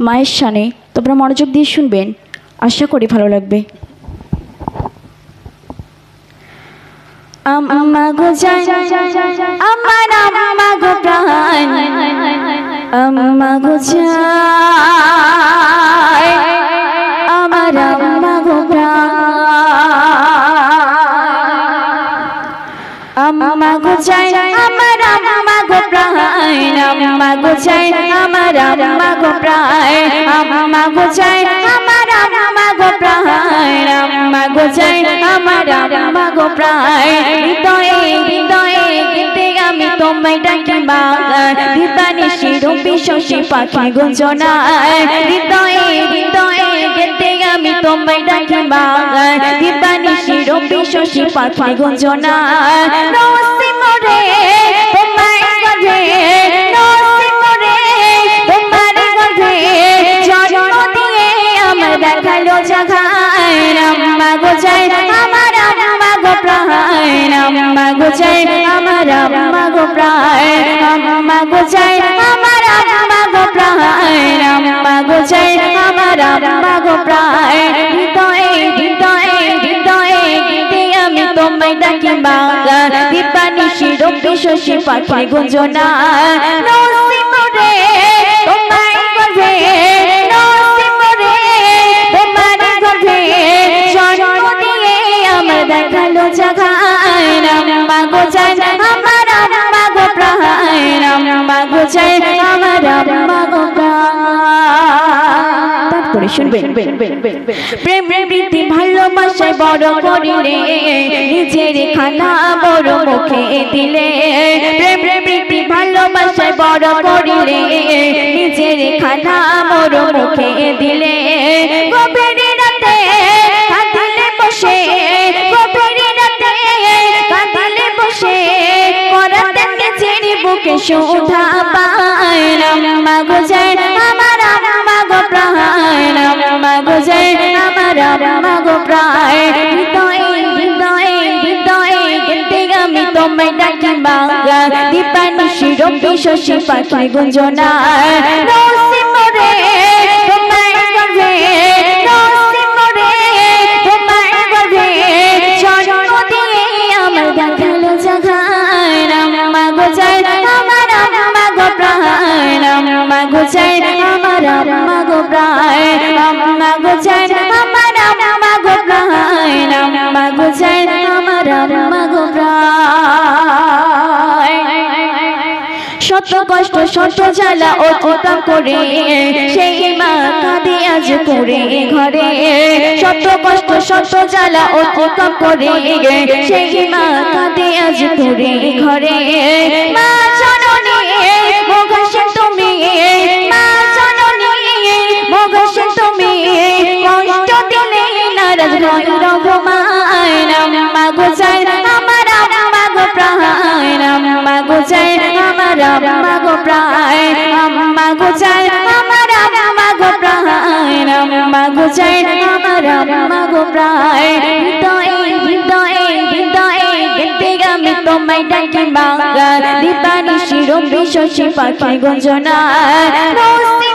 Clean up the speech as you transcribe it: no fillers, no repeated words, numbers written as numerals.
মায়ের শানে। তোমরা মনোযোগ দিয়ে শুনবেন, আশা করি ভালো লাগবে। আম্মা গো জান আমার আম্মা গো প্রাণ, আম্মা গো জান আমার আম্মা গো প্রাণ, আম্মা গো জান আমার আম্মা গো প্রাণ, আম্মা গো জান আমার আম্মা গো প্রাণ, আম্মা গো জান আমার আম্মা গো প্রাণ, আম্মা গো জান আমার আম্মা গো প্রাণ। হৃদয়ে হৃদয়ে গেতে আমি তোমায় ডাকি মা, দিবানিশি রূপী শশী পাখি গুঞ্জনায়। হৃদয়ে হৃদয়ে গেতে আমি তোমায় ডাকি মা, দিবানিশি রূপী শশী পাখি গুঞ্জনায়। নসি মোরে তোমার গর্ভে, নসি মোরে তোমার গর্ভে জন্ম দিয়ে আমার দেখালো জাগায়। আম্মা গো জান আমার আম্মা গো প্রাণ, আম্মা গো জান আমার আম্মা গো প্রাণ, আম্মা গো জান আমার আম্মা গো প্রাণ, আম্মা গো জান আমার আম্মা গো প্রাণ। হৃদয়ে হৃদয়ে হৃদয়ে গীতে আমি তোমায় ডাকি মা, দিবানিশি রূপী শশী পাখি গুঞ্জনায়। নসি মোরে তোমার গর্ভে, নসি মোরে তোমার গর্ভে জন্ম দিয়ে আমার দেখালো জাগায়। আম্মা গো জান আমার আম্মা গো প্রাণ, আম্মা গো জান আমার আম্মা গো প্রাণ। তারপরে শুনবেন, প্রেম প্রীতি ভালোবাসায় বড় করিলে নিজের খানা বড় মুখে দিলে। প্রেম প্রীতি ভালোবাসায় বড় করিলে নিজের খানা বড় মুখে দিলে। গভীর রাতে কাঁদিলে বসে, গভীর রাতে কাঁদিলে বসে করাতে নিজের বুকে সুধা পায়। আম্মা গো জান আমার আম্মা গো প্রাণ, আম্মা গো জান আমার আম্মা গো প্রাণ। হৃদয়ে হৃদয়ে হৃদয়ে গেতে আমি তোমায় ডাকি মা, দিবানিশি রূপী শশী পাখি গুঞ্জনায়। নসি মোরে তোমার গর্ভে, নসি মোরে তোমার গর্ভে জন্ম দিয়ে আমার দেখালো জাগায়। আম্মা গো জান আমার আম্মা গো প্রাণ, আম্মা গো জান আমার আম্মা গো প্রাণ, আম্মা গো জান আমার আম্মা গো প্রাণ, আম্মা গো জান আমার আম্মা গো প্রাণ। শত কষ্ট শত জ্বালা অতিক্রম করে সেই মা কাঁদে আজ করে ঘরে। শত কষ্ট শত জ্বালা অতিক্রম করে সেই মা কাঁদে আজ করে ঘরে। মা জননী মোগসে তুমি, মা জননী মোগসে তুমি কষ্ট দিলে নারাজ হয় রঘুমায়। আম্মা গো জান আমার আম্মা গো প্রাণ, আম্মা গো জান আমার আম্মা গো প্রাণ, আম্মা গো জান আমার আম্মা গো প্রাণ, আম্মা গো জান আমার আম্মা গো প্রাণ। হৃদয়ে হৃদয়ে হৃদয়ে গেতে আমি তোমায় ডাকি মা, দিবানিশি রূপী শশী পাখি গুঞ্জনায়। নসি